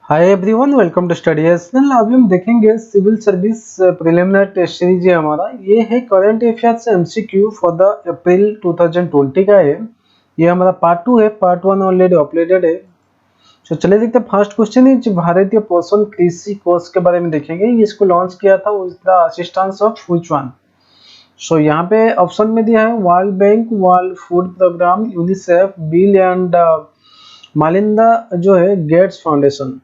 Hi everyone, welcome to study SL. अभी हम देखेंगे civil service preliminary test series है हमारा। ये है current affairs MCQ for the April 2020 का है। ये हमारा पार्ट 2 है, पार्ट 1 ऑलरेडी अपलोडेड है। तो चलिए देखते हैं। फर्स्ट क्वेश्चन है, जो भारतीय पोषण कृषि कोष के बारे में देखेंगे। इसको लॉन्च किया था with the assistance of which one. So यहाँ पे ऑप्शन में दिया है World Bank, World Food Programme, UNICEF, Bill and Melinda जो है गेट्स फाउंडेशन।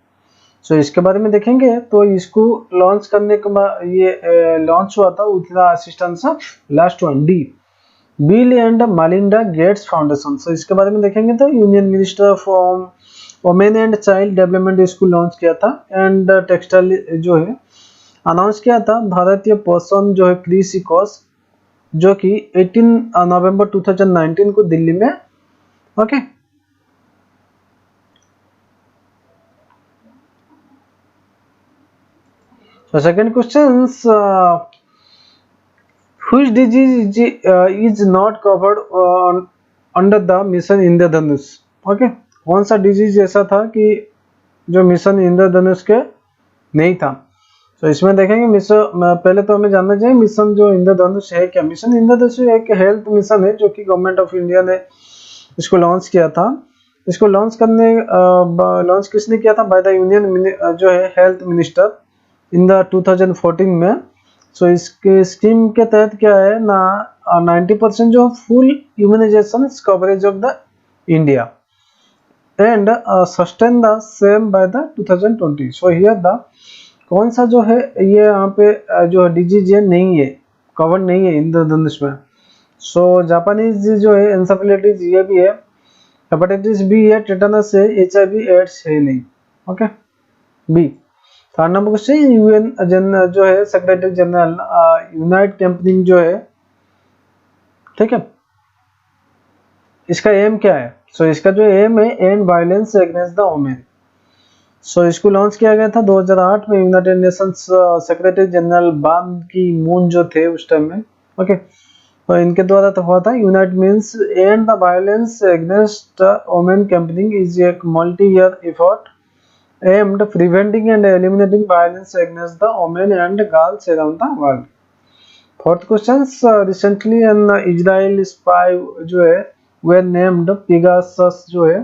सो इसके बारे में देखेंगे। तो इसको लॉन्च करने के बाद ये लॉन्च हुआ था with the assistance of last one D, Bill and Melinda Gates Foundation. So इसके बारे में देखेंगे तो union minister for women and child development इसको लॉन्च किया था। एंड टेक्सटाइल जो है अनाउंस किया था भारतीय पोषण जो है कृषि कोष, जो कि 18 नवंबर 2019 को दिल्ली में। Okay So second questions, which disease is not covered under the mission Indradhanush? Okay, कौन सा डिजीज ऐसा था कि जो मिशन इंद्रधनुष के नहीं था? तो इसमें देखेंगे मिशन, पहले तो हमें जानना चाहिए मिशन जो इंद्रधनुष है क्या। मिशन इंद्रधनुष एक हेल्थ मिशन है जो कि गवर्नमेंट ऑफ इंडिया ने इसको लॉन्च किया था। इसको लॉन्च किसने किया था? बाय द यूनियन जो है हेल्थ मिनिस्टर इन द 2014 में। सो इसके स्कीम के तहत क्या है ना, 90% जो full immunisation coverage of the India and sustain the same by the 2020। So here the कौन सा जो है ये यहाँ पे जो डिजीज है नहीं है, कवर नहीं है इंद्रधनुष में। सो जापानीज जो है एंसेफेलाइटिस ये भी है, हेपेटाइटिस बी है, टेटानस है, एचआईवी एड्स है नहीं। Okay B. Third number question, UN जो है सेक्रेटरी जनरल यूनाइट कंपनी जो है, ठीक है, इसका एम क्या है? सो इसका जो एम है end violence against the women. So इसको लॉन्च किया गया था 2008 में यूनाइटेड नेशंस सेक्रेटरी जनरल बान की मून जो थे उस टाइम में। ओके, तो इनके द्वारा तो हुआ था। Unite means end the violence against women campaigning is एक multi year effort aimed preventing and eliminating violence against the women and girls around the world. Fourth questions, recently an Israel spy जो है were named Pegasus जो है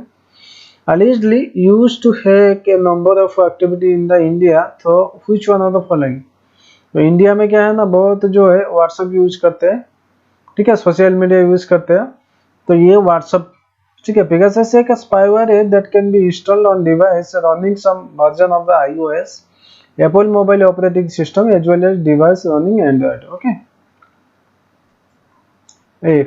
allegedly used to hack a number of activity in the India. So which one of the following? तो India में क्या है ना, बहुत जो है व्हाट्सएप यूज करते हैं, ठीक है, सोशल मीडिया यूज करते हैं। तो ये व्हाट्सएप, ठीक है, Pegasus एक spyware है that can be installed on device running some version of the iOS, Apple mobile operating system as well as device running Android. Okay. ए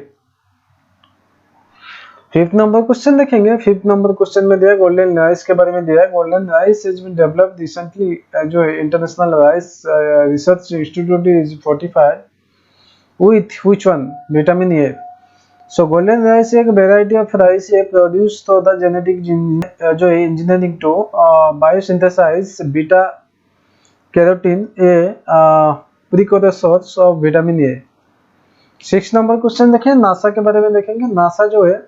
फिफ्थ नंबर क्वेश्चन देखेंगे। फिफ्थ नंबर क्वेश्चन में दिया golden rice के बारे में दिया है। Golden rice has been developed recently जो है international rice research institute is fortified with which one? Vitamin A. So golden rice एक वेराइटी ऑफ राइस है प्रोड्यूस थ्रू द जेनेटिक जो है engineering to biosynthesize beta carotene a precursor of vitamin A. 6 number question देखें, NASA के बारे में देखेंगे। NASA जो है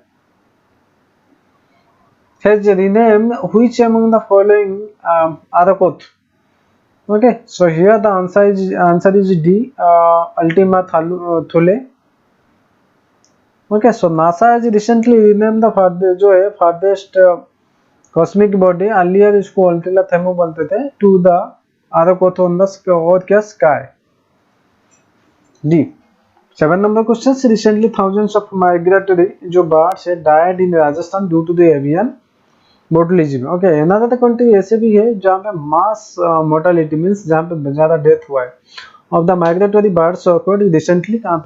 has renamed which among the following Arakoth? Okay, so here the answer is D, Ultima Thule. Okay, so NASA has recently renamed the जो है farthest cosmic body, earlier इसको अल्टिला थेमो बोलते थे, to the Arakoth on the और क्या sky. D. 7 number question, recently thousands of migratory जो birds है died in Rajasthan due to the avian botulism. Okay, another country ऐसे भी है जहाँ पे मास मोर्टालिटी मींस जहाँ पे ज्यादा डेथ हुआ है of the migratory birds awkward recently. कहाँ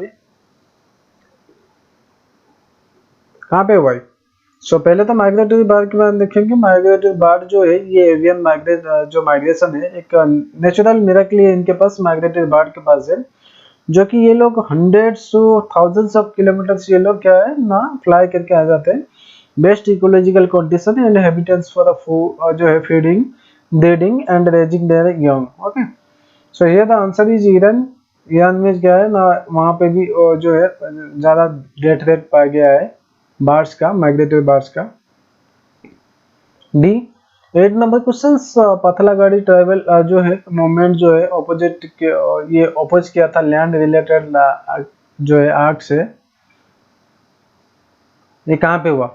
पे हुआ है? सो पहले तो माइग्रेटरी बर्ड के बारे में देखेंगे। माइग्रेटरी बर्ड जो है ये एवियन जो माइग्रेशन है एक नेचुरल मिरेकल है इनके पास, माइग्रेटरी बर्ड के पास है, जो कि ये लोग हंड्रेड्स थाउजेंड्स ऑफ किलोमीटर्स ये लोग क्या है ना फ्लाई करके आ जाते हैं। Best ecological condition and habitats for जो है feeding, breeding and raising their young. Okay, so here the answer is Iran. Iran में क्या है ना, वहाँ पे भी जो है ज़्यादा डेथ रेट पाया गया है बर्ड्स का, माइग्रेटरी बर्ड्स का। डी, 8 नंबर क्वेश्चन, पथलागाड़ी ट्राइबल जो है मूवमेंट जो है ऑपोजिट के ये अपोज किया था लैंड रिलेटेड जो है आर्ट से, ये कहाँ पे हुआ?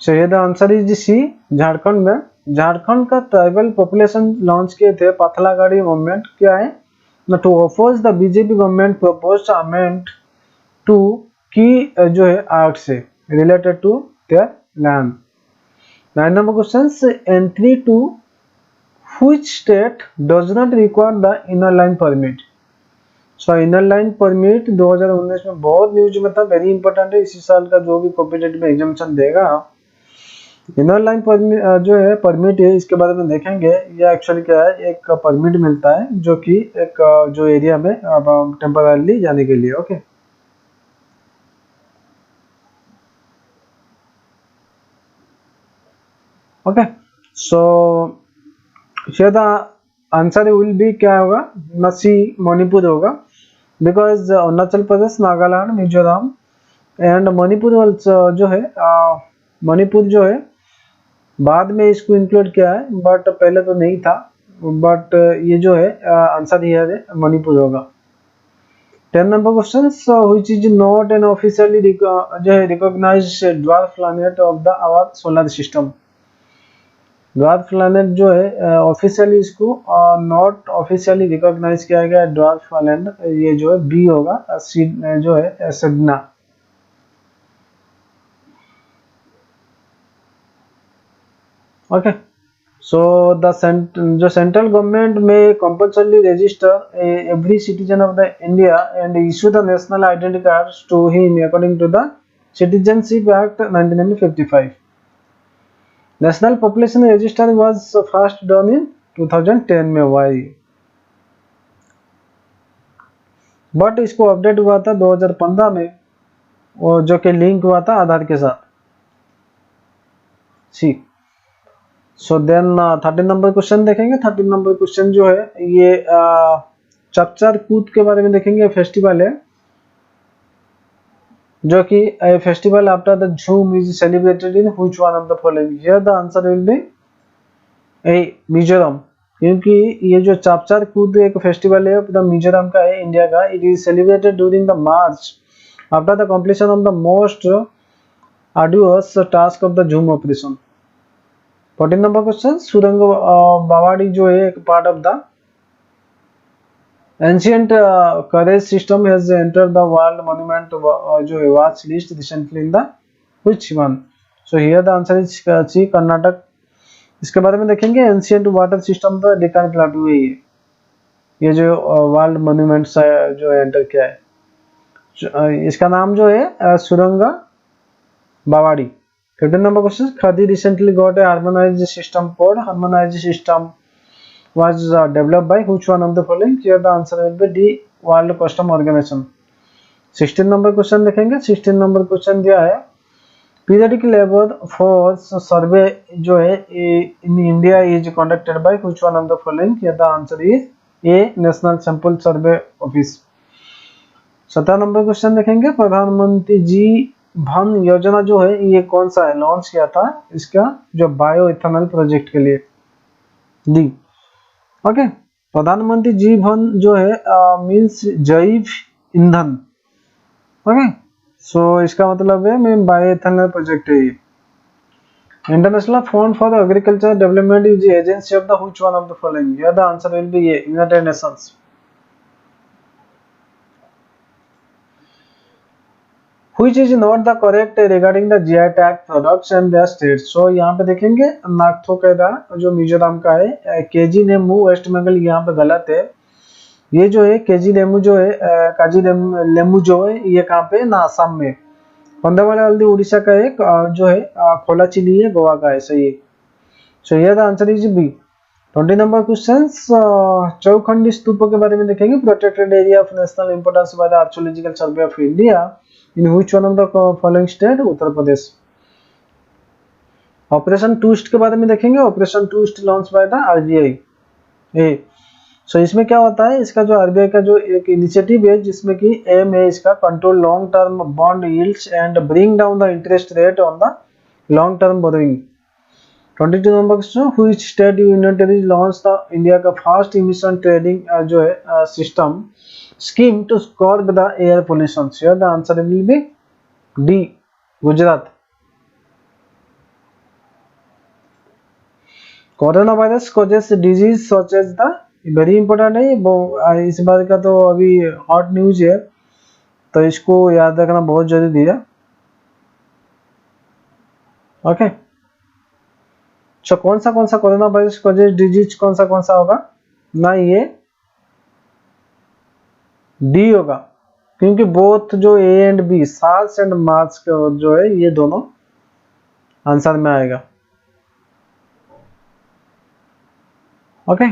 सो ये the answer is C, Jharkhand में। झारखंड का ट्राइबल पॉपुलेशन लॉन्च किए थे पथलागाड़ी मूवमेंट, क्या है ना, to oppose the BJP government proposed amendment to की जो है आर्ट से related to their land. 9 number questions, entry to which state does not require the inner line permit? So inner line permit 2019 में बहुत news में था, very important है, इसी साल का जो भी कॉम्पिटेटिव में एग्जामिनेशन देगा। इनर लाइन परमिट जो है परमिट है, इसके बारे में देखेंगे। ये एक्चुअली क्या है, एक परमिट मिलता है जो कि एक जो एरिया में टेम्परली जाने के लिए। Okay okay, so here the answer will B क्या होगा, नसी मणिपुर होगा, बिकॉज अरुणाचल प्रदेश, नागालैंड, मिजोरम एंड मणिपुर जो है मणिपुर जो है बाद में इसको इंक्लूड किया है, बट पहले तो नहीं था, बट ये जो है आंसर हियर है मणिपुर होगा। 10 number question, which is not an officially जो है recognised dwarf planet of the our solar system. Dwarf planet जो है ऑफिशियली इसको नॉट ऑफिशियली रिकॉग्नाइज किया गया है ड्वार्फ प्लैनेट, ये जो है बी होगा, जो है सेडना। ओके, सो द जो सेंट्रल गवर्नमेंट में compulsory register every citizen of the India and issue the national identity cards to him according to the citizenship act 1955। National population register was first done in 2010 में हुआ है, but इसको update हुआ था 2015 में, और जो कि लिंक हुआ था आधार के साथ। सी, सो देन 13 नंबर क्वेश्चन देखेंगे। 13 नंबर क्वेश्चन जो है ये चपचार कूद के बारे में देखेंगे। फेस्टिवल है जो कि a festival after the Zoom is celebrated in which one of the following? Here the answer will be A, Mizoram, क्योंकि ये जो चापचार कूद एक फेस्टिवल है पूरा मिजोरम का है, इंडिया का। It is celebrated during the March after the completion of the most arduous task of the zoom operation. 14 number question, सुरंग बावाड़ी जो है एक part of the ancient courage system has entered the world monument जो है watch list recently in the which one? So here the answer is C, Karnataka. इसके बारे में देखेंगे। एंशियंट वाटर सिस्टम तो डेक्कन प्लेटू है, ये जो वर्ल्ड मॉन्यूमेंट्स जो एंटर किया है, इसका नाम जो है सुरंग बावाड़ी। 15 number question, khadi recently got a harmonised system code. Harmonised system was developed by which one of the following? Here the answer will be D, World Customs Organization। 16 number question देखेंगे। 16 number question दिया है periodic labour force survey जो है in India is conducted by which one of the following? Here the answer is a, national sample survey office. 17 number question देखेंगे। प्रधानमंत्री जी धन योजना जो है ये कौन सा है, लॉन्च किया था इसका जो बायो इथेनॉल प्रोजेक्ट के लिए? डी। ओके, प्रधानमंत्री जीवन जो है मीन्स जैव ईंधन। ओके, सो इसका मतलब है मैं बायोइथेनॉल प्रोजेक्ट है। International fund for agriculture development is the agency of the which one of the following? Here the answer will B A, United Nations. Which is not the correct regarding the GI tag products and their states? So यहाँ पे देखेंगे नागथोकेदा जो मिजोरम का है, KG नेमू waste Bengal, यहाँ पे गलत है। ये जो है केजी नेमू जो है काजी लेमू जो है ये कहाँ पे ना आसाम में। पंदवाड़ा हल्दी उड़ीसा का एक जो है खोला चिली है गोवा का है, सही है। So here the answer is B. 20 number question, Chaukhandi स्तूपों के बारे में देखेंगे। Protected area of national importance by the Archaeological Survey of India in which one of the following state? Uttar Pradesh. Operation twist के बारे में देखेंगे। Operation twist launch by the RBI A. So इसमें क्या होता है, इसका जो आरबीआई का जो एक इनिशिएटिव है जिसमें कि एम है इसका control long term bond yields and bring down the interest rate on the long term borrowing. 22 number question, which state union launch the India का फर्स्ट इमिशन ट्रेडिंग जो है system scheme to curb the air pollution? Here the answer will be D, Gujarat. Corona virus causes disease such as the, very important है वो, इस बार का तो अभी hot news है, तो इसको याद रखना बहुत जरूरी है। ओके, सो कौन सा कोरोना वायरस कॉजेज डिजीज कौन सा होगा ना? ये डी होगा, क्योंकि बोथ जो A and B, SARS and MERS जो है, ये दोनों आंसर में आएगा। Okay,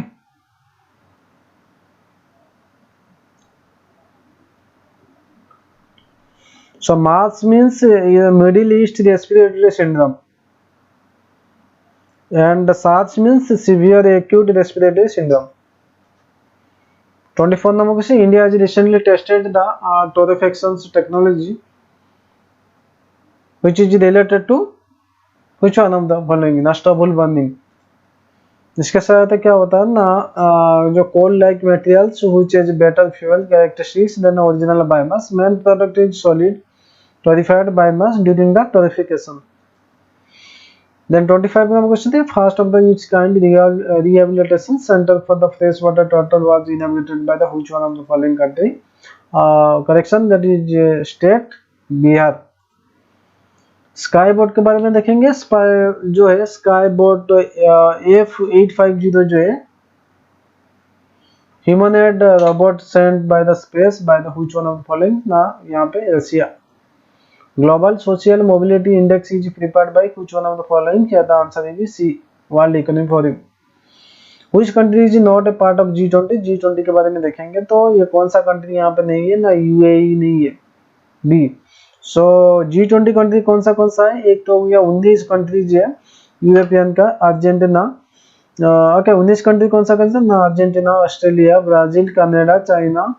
so MARS means Middle East Respiratory Syndrome, and SARS means Severe Acute Respiratory Syndrome. 24 number question, India has recently tested the torrefaction technology which is related to which one of the following? Stubble burning. इसके साथ क्या होता है ना, जो coal like materials which has better fuel characteristics than original biomass, main product is solid torrefied biomass during the torrefaction. Then 25 number question, the first of the its kind rehabilitation center for the freshwater turtle was inaugurated by the which one of the following country? Correction, that is state Bihar. Sky boat के बारे में देखेंगे, जो है sky boat F850 जो है humanoid robot sent by the space by the which one of the following? ना यहाँ पे Russia. Global Social Mobility Index is prepared by which one of the following? Here the answer is C, World Economic Forum। Which country is not a part of G20? G20 के बारे में देखेंगे तो ये कौन सा कंट्री यहाँ पे नहीं है ना, UAE नहीं है, B। सो G20 कंट्री कौन सा है? एक तो हो गया 19 कंट्रीज है यूरोपियन का, अर्जेंटीना। ओके, 19 कंट्री कौन सा ना, Argentina, Australia, Brazil, Canada, China,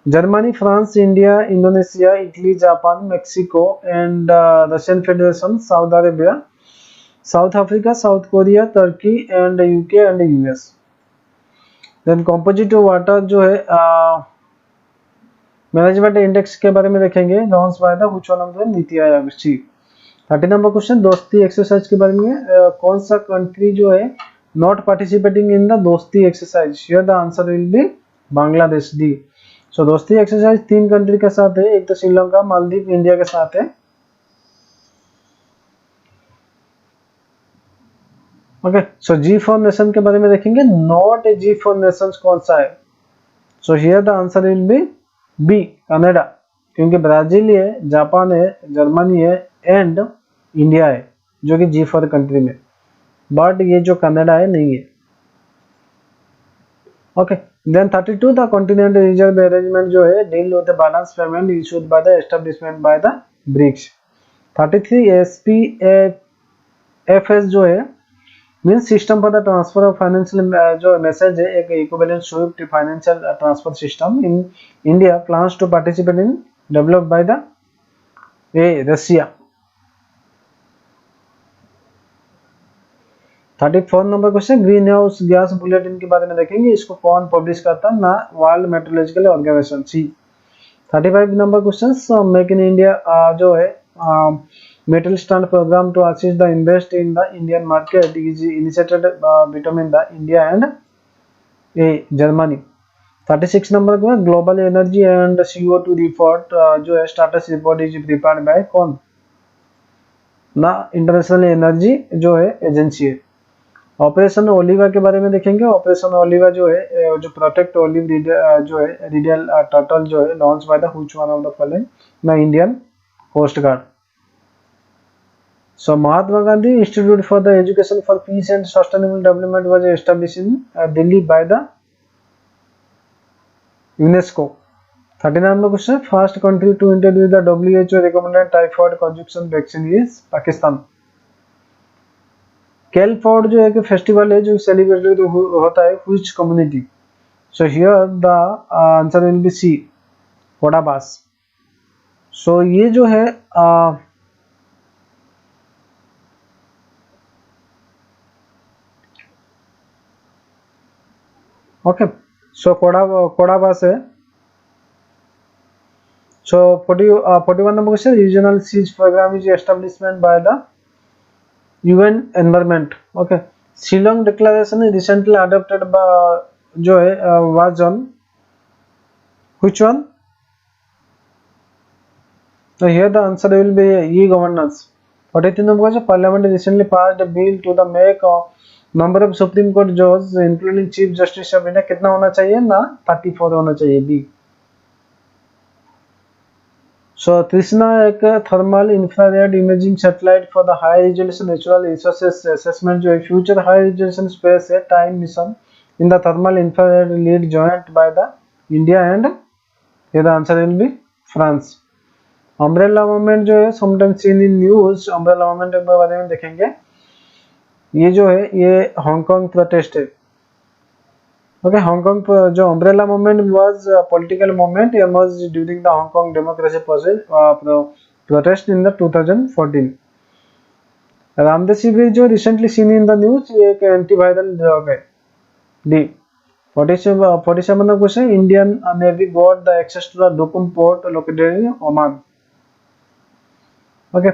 Germany, France, India, Indonesia, Italy, Japan, Mexico, and Russian Federation, Saudi Arabia, South Africa, South Korea, Turkey, and UK and US. Then composite water जो है management index के बारे में देखेंगे, launch by the which one of the NITI Aayog, C. 30 number question, Dosti exercise के बारे में कौन सा कंट्री जो है not participating in the Dosti exercise? Here the answer will be Bangladesh, D. So Dosti exercise 3 country के साथ है, एक तो श्रीलंका, मालदीव, इंडिया के साथ है। ओके, सो G4 नेशन के बारे में देखेंगे, नॉट ए G4 नेशंस कौन सा है? So here the answer will be B, Canada, क्योंकि ब्राजील है, जापान है, जर्मनी है एंड इंडिया है जो कि G4 कंट्री में, बट ये जो कनाडा है नहीं है। Okay, then 32 the continental reserve arrangement जो है deal with the balance payment issued by the establishment by the BRICS. 33 SPFS जो है means system for the transfer of financial, जो मैसेज है एक equivalent SWIFT financial transfer system in India plans to participate in developed by the Russia. 34 number question, greenhouse gas bulletin के बारे में देखेंगे, इसको कौन पब्लिश करता है ना, world meteorological organisation, C. 35 number question, make in India जो है metal stand program to assist the invest in the Indian market is initiated between the India and Germany। 36 number को global energy and CO2 report जो है status report is prepared by कौन ना, international energy जो है agency है। Operation Oliva के बारे में देखेंगे, ऑपरेशन ओलिवा जो है जो प्रोटेक्ट ओलिव जो है रिडियल टर्टल जो है launch by the which one of the following ना, Indian Coast Guard. So Mahatma Gandhi Institute for the Education for Peace and Sustainable Development was established in Delhi by the UNESCO। 39 number question, first country to introduce the WHO recommended typhoid conjugation vaccine is Pakistan। कैलफोर्ड जो एक festival है जो celebrated होता है which community? So here the answer will be C, कोडाबास। So ये जो है Okay, so Kodaba say. So 41 number question, regional siege program is establishment by the UN Environment. Okay, Shillong Declaration is recently adopted by जो है was on which one? So here the answer will be e-governance. 43 number question, Parliament recently passed a bill to the make of number of Supreme Court judges including Chief Justice of India कितना होना चाहिए ना 34 होना चाहिए B. So Trishna एक thermal infrared imaging satellite for the high resolution natural resources assessment जो future high resolution space है time mission in the thermal infrared lead joint by the India and here the answer will be France. Umbrella movement जो है sometimes seen in news, umbrella movement के बारे में देखेंगे. ये जो है ये हांगकांग प्रोटेस्ट है. Okay, Hong Kong जो umbrella movement was a political movement emerged during the Hong Kong democracy process protest in the 2014. Ramdev जो recently seen in the news ये एक antiviral drug है. D. 47 question, Indian Navy got the access to the Duqm port located in Oman. Okay,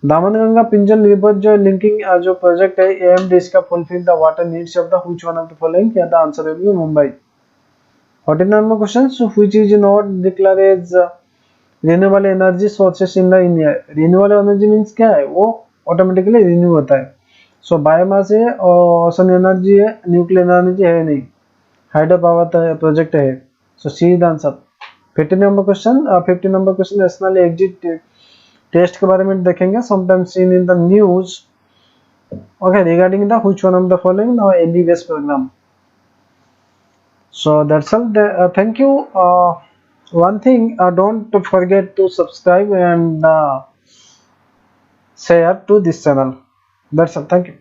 Damanganga Pinjal river जो linking जो project है aimed इसका fulfil the water needs of the which one of the following क्या the answer will be Mumbai. 49 question, so which is not declared as renewable energy sources in the India. Renewable energy means क्या है वो automatically renew होता है. सो biomass है और sun energy है, nuclear energy है नहीं, हाइड्रो पावर प्रोजेक्ट है. So C is the answer. 50 number question national exit test के बारे में देखेंगे. Sometimes seen in the news okay regarding the which one of the following now MBBS program. So that's all. Thank you. One thing, don't forget to subscribe and share to this channel. That's all. Thank you.